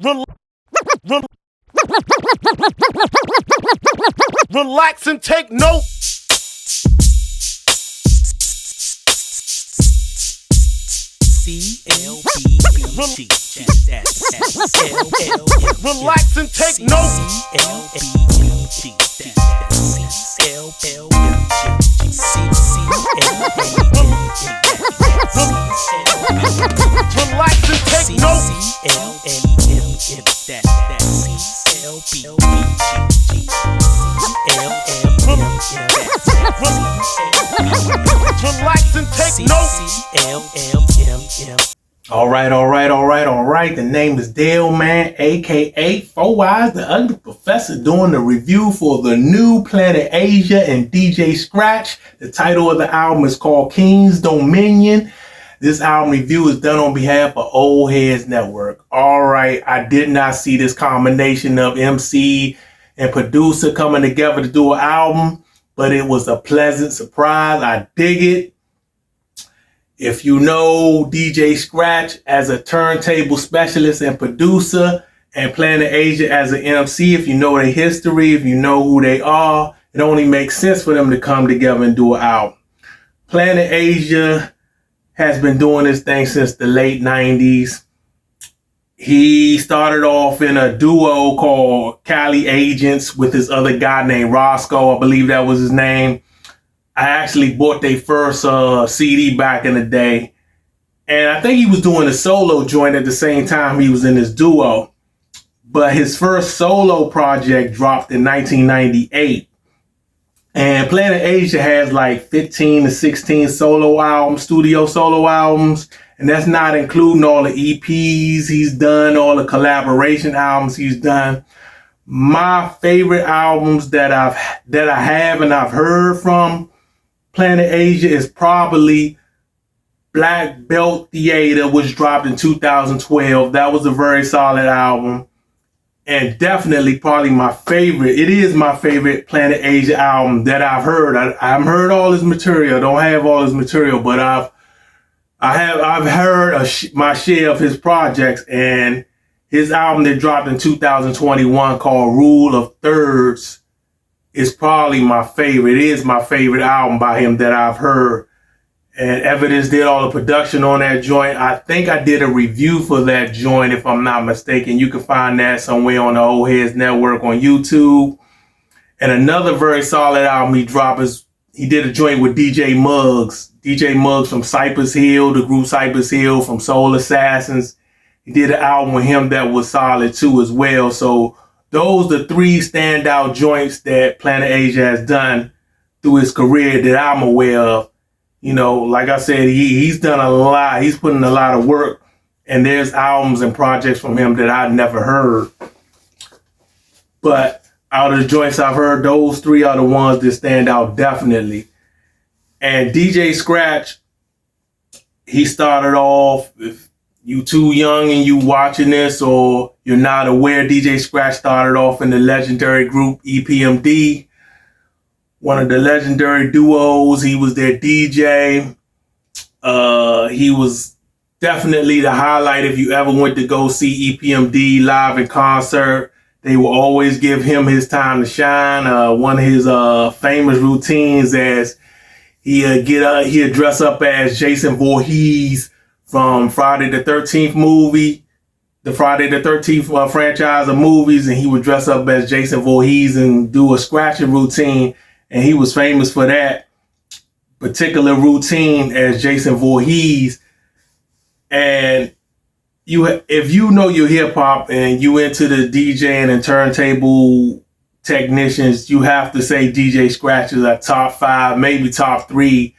Rel- rel- Relax and take note. CLBMG. Relax and take note. CLBMG. Relax and take note. Relax and take note. All right. The name is DelMan, aka Four Eyes, the Ugly Professor, doing the review for the new Planet Asia and DJ Scratch. The title of the album is called King's Dominion. This album review is done on behalf of Old Heads Network. All right, I did not see this combination of MC and producer coming together to do an album, but it was a pleasant surprise. I dig it. If you know DJ Scratch as a turntable specialist and producer, and Planet Asia as an MC, if you know their history, if you know who they are, it only makes sense for them to come together and do an album. Planet Asia has been doing this thing since the late 90s. He started off in a duo called Cali Agents with this other guy named Roscoe. I believe that was his name. I actually bought their first CD back in the day. And I think he was doing a solo joint at the same time he was in his duo. But his first solo project dropped in 1998. And Planet Asia has like 15 to 16 solo albums, studio solo albums. And that's not including all the EPs he's done, all the collaboration albums he's done. My favorite albums that I have and I've heard from Planet Asia is probably Black Belt Theater, which dropped in 2012. That was a very solid album. And definitely probably my favorite. It is my favorite Planet Asia album that I've heard. I haven't heard all his material. I don't have all his material, but I've heard my share of his projects, and his album that dropped in 2021 called Rule of Thirds is probably my favorite. It is my favorite album by him that I've heard. And Evidence did all the production on that joint. I think I did a review for that joint, if I'm not mistaken. You can find that somewhere on the Old Heads Network on YouTube. And another very solid album he dropped is, he did a joint with DJ Muggs. DJ Muggs from Cypress Hill, the group Cypress Hill, from Soul Assassins. He did an album with him that was solid too as well. So those are three standout joints that Planet Asia has done through his career that I'm aware of. You know, like I said, he's done a lot. He's put in a lot of work. And there's albums and projects from him that I'd never heard. But out of the joints I've heard, those three are the ones that stand out definitely. And DJ Scratch, he started off, if you too young and you watching this or you're not aware, DJ Scratch started off in the legendary group EPMD. One of the legendary duos. He was their DJ. He was definitely the highlight if you ever went to go see EPMD live in concert. They will always give him his time to shine. One of his famous routines as he'd dress up as Jason Voorhees from Friday the 13th movie, the Friday the 13th franchise of movies, and he would dress up as Jason Voorhees and do a scratching routine. And he was famous for that particular routine as Jason Voorhees. And if you know your hip hop and you into the DJing and turntable technicians, you have to say DJ Scratch is a top 5, maybe top 3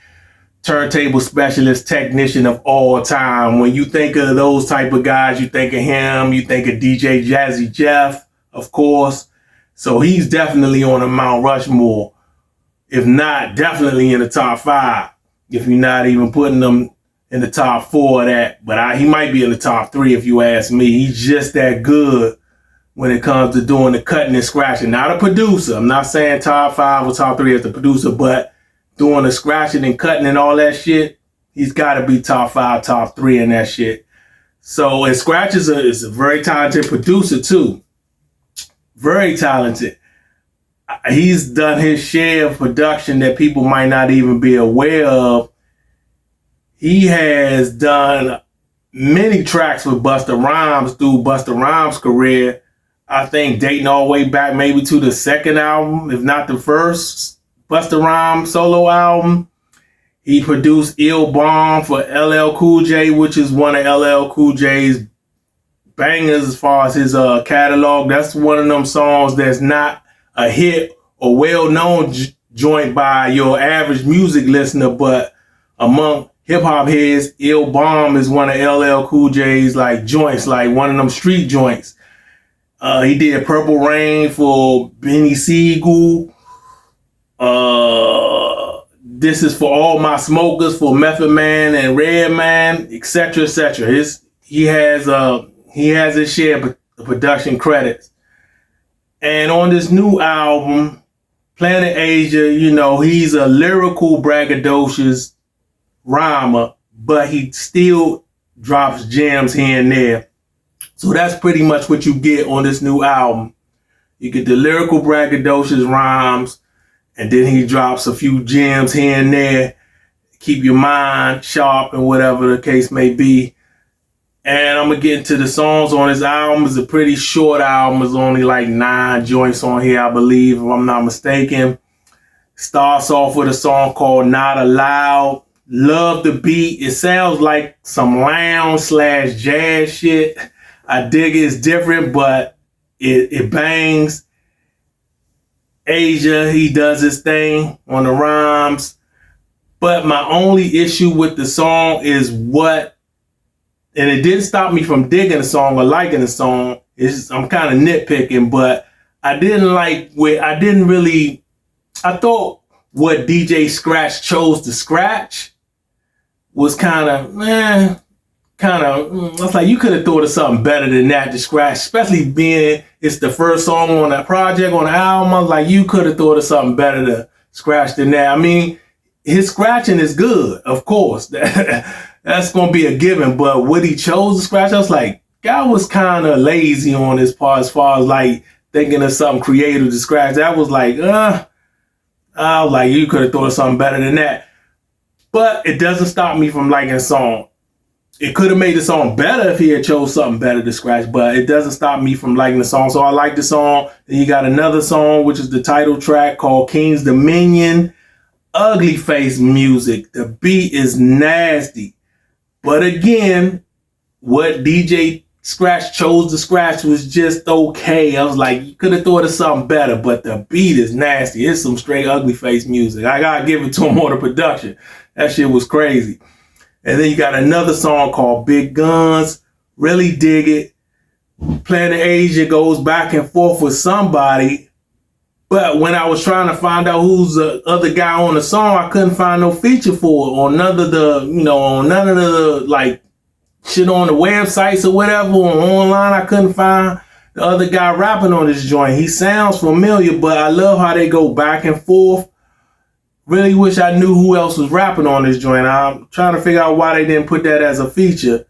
turntable specialist technician of all time. When you think of those type of guys, you think of him, you think of DJ Jazzy Jeff, of course. So he's definitely on a Mount Rushmore. If not, definitely in the top 5. If you're not even putting them in the top 4 of that. But he might be in the top 3 if you ask me. He's just that good when it comes to doing the cutting and scratching. Not a producer. I'm not saying top 5 or top 3 as the producer, but doing the scratching and cutting and all that shit, he's got to be top 5, top 3 in that shit. So, and Scratch is a very talented producer too. Very talented. He's done his share of production that people might not even be aware of. He has done many tracks with Busta Rhymes through Busta Rhymes' career. I think dating all the way back maybe to the second album, if not the first Busta Rhymes solo album. He produced Ill Bomb for LL Cool J, which is one of LL Cool J's bangers as far as his catalog. That's one of them songs that's not a hit or well-known joint by your average music listener, but among hip-hop heads, Ill Bomb is one of LL Cool J's like joints, like one of them street joints. He did Purple Rain for Benny Siegel. This is for All My Smokers for Method Man and Redman, etc., etc. He has his share of production credits. And on this new album, Planet Asia, he's a lyrical braggadocious rhymer, but he still drops gems here and there. So that's pretty much what you get on this new album. You get the lyrical braggadocious rhymes, and then he drops a few gems here and there, keep your mind sharp and whatever the case may be. And I'm going to get into the songs on this album. It's a pretty short album. There's only like 9 joints on here, I believe, if I'm not mistaken. Starts off with a song called Not Allowed. Love the beat. It sounds like some lounge/jazz shit. I dig it. It's different, but it bangs. Asia, he does his thing on the rhymes. But my only issue with the song is and it didn't stop me from digging the song or liking the song. I'm kind of nitpicking, but I thought what DJ Scratch chose to scratch was I was like, you could have thought of something better than that to scratch, especially being it's the first song on that project, on the album. I was like, you could have thought of something better to scratch than that. I mean, his scratching is good, of course. That's going to be a given. But what he chose to scratch, I was like, guy was kind of lazy on his part as far as like thinking of something creative to scratch. That was like, I was like, you could have thought of something better than that. But it doesn't stop me from liking the song. It could have made the song better if he had chose something better to scratch, but it doesn't stop me from liking the song. So I like the song. Then you got another song, which is the title track called King's Dominion. Ugly face music. The beat is nasty. But again, what DJ Scratch chose to scratch was just okay. I was like, you could have thought of something better, but the beat is nasty. It's some straight ugly face music. I gotta give it to him on the production. That shit was crazy. And then you got another song called Big Guns. Really dig it. Planet Asia goes back and forth with somebody. But when I was trying to find out who's the other guy on the song, I couldn't find no feature for it on none of the like shit on the websites or whatever or online. I couldn't find the other guy rapping on this joint. He sounds familiar, but I love how they go back and forth. Really wish I knew who else was rapping on this joint. I'm trying to figure out why they didn't put that as a feature.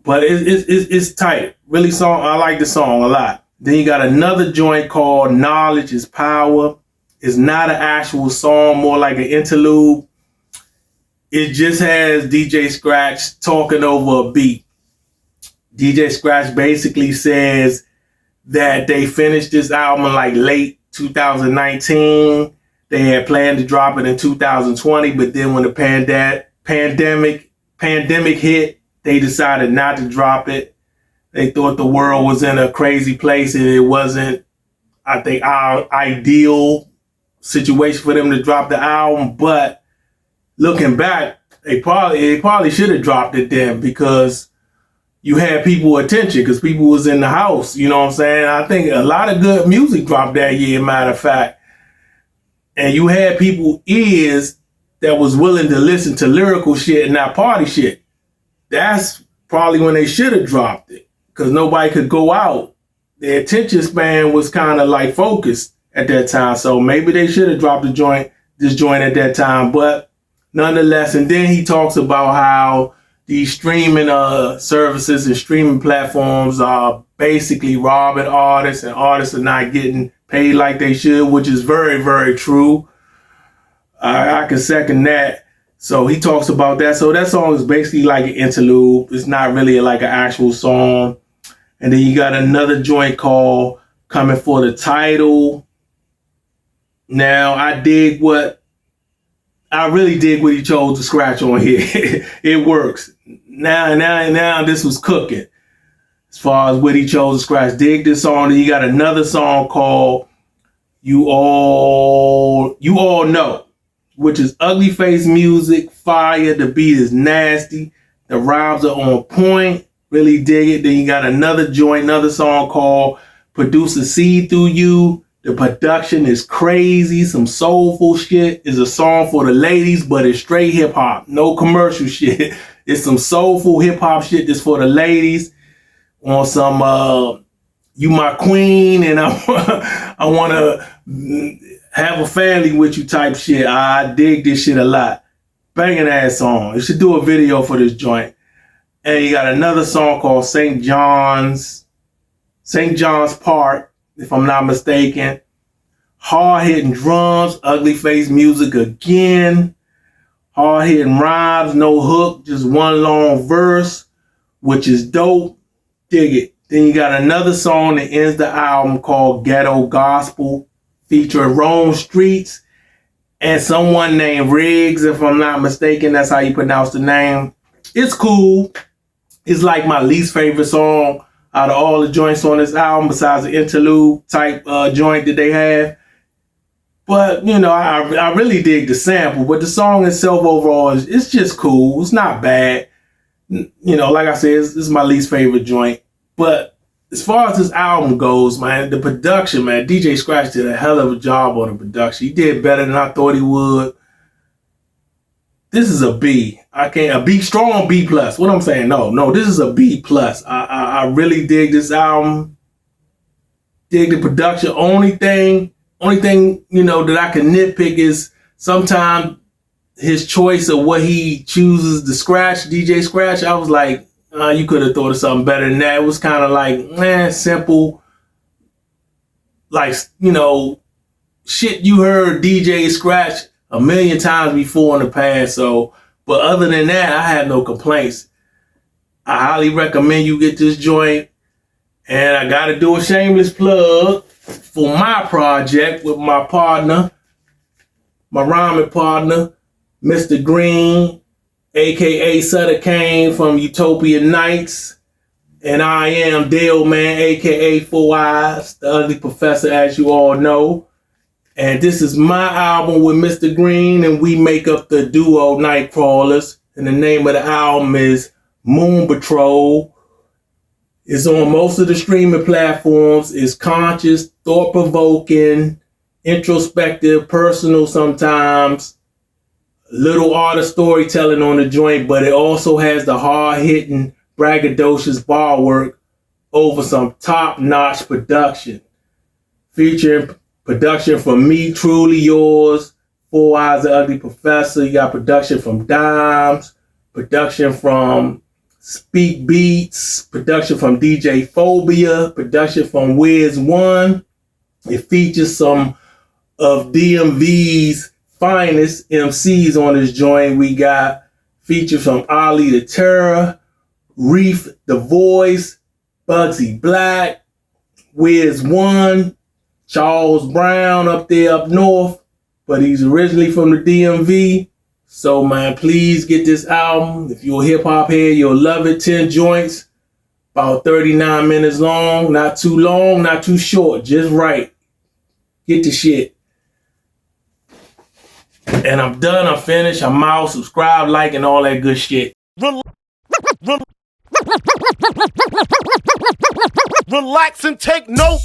But it's tight. Really I like the song a lot. Then you got another joint called Knowledge is Power. It's not an actual song, more like an interlude. It just has DJ Scratch talking over a beat. DJ Scratch basically says that they finished this album in like late 2019. They had planned to drop it in 2020, but then when the pandemic hit, they decided not to drop it. They thought the world was in a crazy place and it wasn't, I think, our ideal situation for them to drop the album. But looking back, they probably should have dropped it then, because you had people attention, because people was in the house. You know what I'm saying? I think a lot of good music dropped that year, matter of fact. And you had people ears that was willing to listen to lyrical shit and not party shit. That's probably when they should have dropped it, because nobody could go out. Their attention span was kind of like focused at that time. So maybe they should have dropped this joint at that time. But nonetheless, and then he talks about how, these streaming services and streaming platforms are basically robbing artists, and artists are not getting paid like they should, which is very, very true. I can second that. So he talks about that. So that song is basically like an interlude. It's not really like an actual song. And then you got another joint called Coming for the Title. Now, I really dig what he chose to scratch on here. It works. Now this was cooking. As far as what he chose to scratch. Dig this song. Then you got another song called You All Know, which is ugly face music, fire. The beat is nasty. The rhymes are on point. Really dig it. Then you got another song called Producer See Through You. The production is crazy. Some soulful shit. It's a song for the ladies, but it's straight hip hop. No commercial shit. It's some soulful hip hop shit that's for the ladies. On some You My Queen and I want to have a family with you type shit. I dig this shit a lot. Banging ass song. You should do a video for this joint. And you got another song called St. John's Park, if I'm not mistaken. Hard hitting drums, ugly face music again. Hard hitting rhymes, no hook, just one long verse, which is dope. Dig it. Then you got another song that ends the album called Ghetto Gospel, featuring Rome Streets and someone named Riggs, if I'm not mistaken. That's how you pronounce the name. It's cool. It's like my least favorite song out of all the joints on this album, besides the interlude type joint that they have. But, you know, I really dig the sample. But the song itself overall, it's just cool. It's not bad. You know, like I said, it's my least favorite joint. But as far as this album goes, man, the production, man, DJ Scratch did a hell of a job on the production. He did better than I thought he would. This is a B. Strong B plus. What I'm saying, no, this is a B plus. I really dig this album. Dig the production. Only thing, you know, that I can nitpick is sometimes his choice of what he chooses to scratch, DJ Scratch. I was like, you could have thought of something better than that. It was kind of like, simple. Like, you know, shit you heard DJ Scratch a million times before in the past. So, but other than that, I have no complaints. I highly recommend you get this joint. And I got to do a shameless plug for my project with my partner, my rhyming partner, Mr. Green, a.k.a. Sutter Kane from Utopia Nights. And I am DelMan, a.k.a. Four Eyes, the Ugly Professor, as you all know. And this is my album with Mr. Green, and we make up the duo Nightcrawlers. And the name of the album is Moon Patrol. It's on most of the streaming platforms. It's conscious, thought-provoking, introspective, personal sometimes. Little art of storytelling on the joint, but it also has the hard-hitting, braggadocious bar work over some top-notch production. Featuring production from me, truly yours, Four Eyes, the Ugly Professor. You got production from Dimes, production from Speak Beats, production from DJ Phobia, production from Wiz One. It features some of DMV's finest MCs on this joint. We got features from Ali the Terror, Reef the Voice, Bugsy Black, Wiz One, Charles Brown up there up north, but he's originally from the DMV. So, man, please get this album. If you're a hip-hop head, you'll love it. 10 joints, about 39 minutes long. Not too long, not too short, just right. Get the shit. And I'm done, I'm finished, I'm out. Subscribe, like, and all that good shit. Relax and take note.